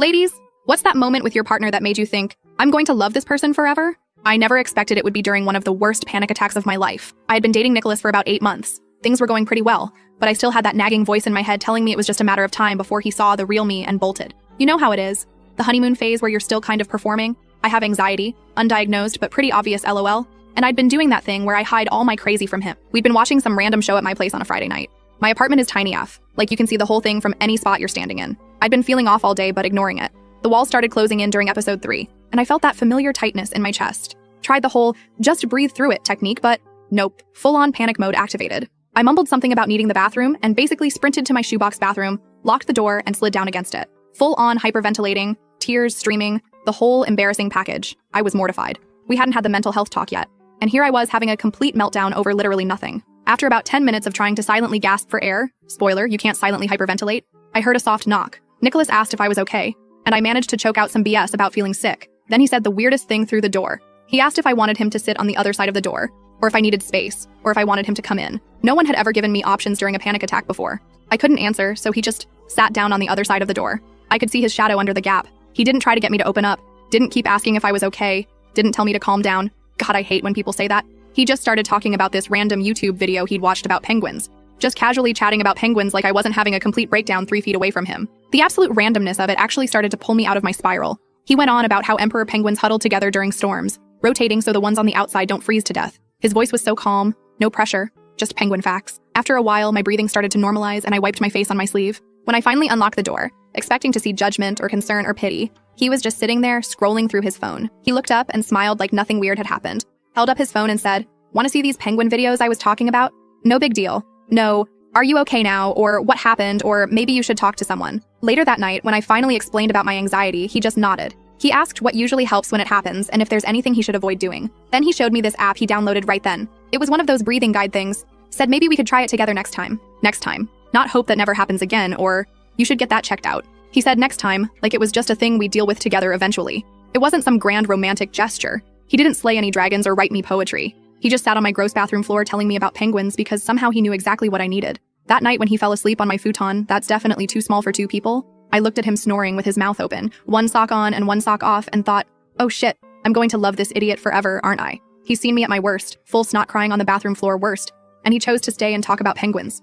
Ladies, what's that moment with your partner that made you think, I'm going to love this person forever? I never expected it would be during one of the worst panic attacks of my life. I had been dating Nicholas for about 8 months. Things were going pretty well, but I still had that nagging voice in my head telling me it was just a matter of time before he saw the real me and bolted. You know how it is. The honeymoon phase where you're still kind of performing. I have anxiety, undiagnosed but pretty obvious LOL, and I'd been doing that thing where I hide all my crazy from him. We'd been watching some random show at my place on a Friday night. My apartment is tiny AF, like you can see the whole thing from any spot you're standing in. I'd been feeling off all day but ignoring it. The walls started closing in during episode 3, and I felt that familiar tightness in my chest. Tried the whole just breathe through it technique, but nope, full-on panic mode activated. I mumbled something about needing the bathroom and basically sprinted to my shoebox bathroom, locked the door, and slid down against it. Full-on hyperventilating, tears streaming, the whole embarrassing package. I was mortified. We hadn't had the mental health talk yet, and here I was having a complete meltdown over literally nothing. After about 10 minutes of trying to silently gasp for air, spoiler, you can't silently hyperventilate, I heard a soft knock. Nicholas asked if I was okay, and I managed to choke out some BS about feeling sick. Then he said the weirdest thing through the door. He asked if I wanted him to sit on the other side of the door, or if I needed space, or if I wanted him to come in. No one had ever given me options during a panic attack before. I couldn't answer, so he just sat down on the other side of the door. I could see his shadow under the gap. He didn't try to get me to open up, didn't keep asking if I was okay, didn't tell me to calm down. God, I hate when people say that. He just started talking about this random YouTube video he'd watched about penguins. Just casually chatting about penguins like I wasn't having a complete breakdown 3 feet away from him. The absolute randomness of it actually started to pull me out of my spiral. He went on about how emperor penguins huddle together during storms, rotating so the ones on the outside don't freeze to death. His voice was so calm, no pressure, just penguin facts. After a while, my breathing started to normalize and I wiped my face on my sleeve. When I finally unlocked the door, expecting to see judgment or concern or pity, he was just sitting there scrolling through his phone. He looked up and smiled like nothing weird had happened, held up his phone and said, "Want to see these penguin videos I was talking about? No big deal. No, are you okay now? Or what happened? Or maybe you should talk to someone." Later that night, when I finally explained about my anxiety, he just nodded. He asked what usually helps when it happens and if there's anything he should avoid doing. Then he showed me this app he downloaded right then. It was one of those breathing guide things. Said maybe we could try it together next time. Next time. Not hope that never happens again, or you should get that checked out. He said next time, like it was just a thing we'd deal with together eventually. It wasn't some grand romantic gesture. He didn't slay any dragons or write me poetry. He just sat on my gross bathroom floor telling me about penguins because somehow he knew exactly what I needed. That night when he fell asleep on my futon, that's definitely too small for 2 people, I looked at him snoring with his mouth open, one sock on and one sock off, and thought, oh shit, I'm going to love this idiot forever, aren't I? He's seen me at my worst, full snot crying on the bathroom floor worst, and he chose to stay and talk about penguins.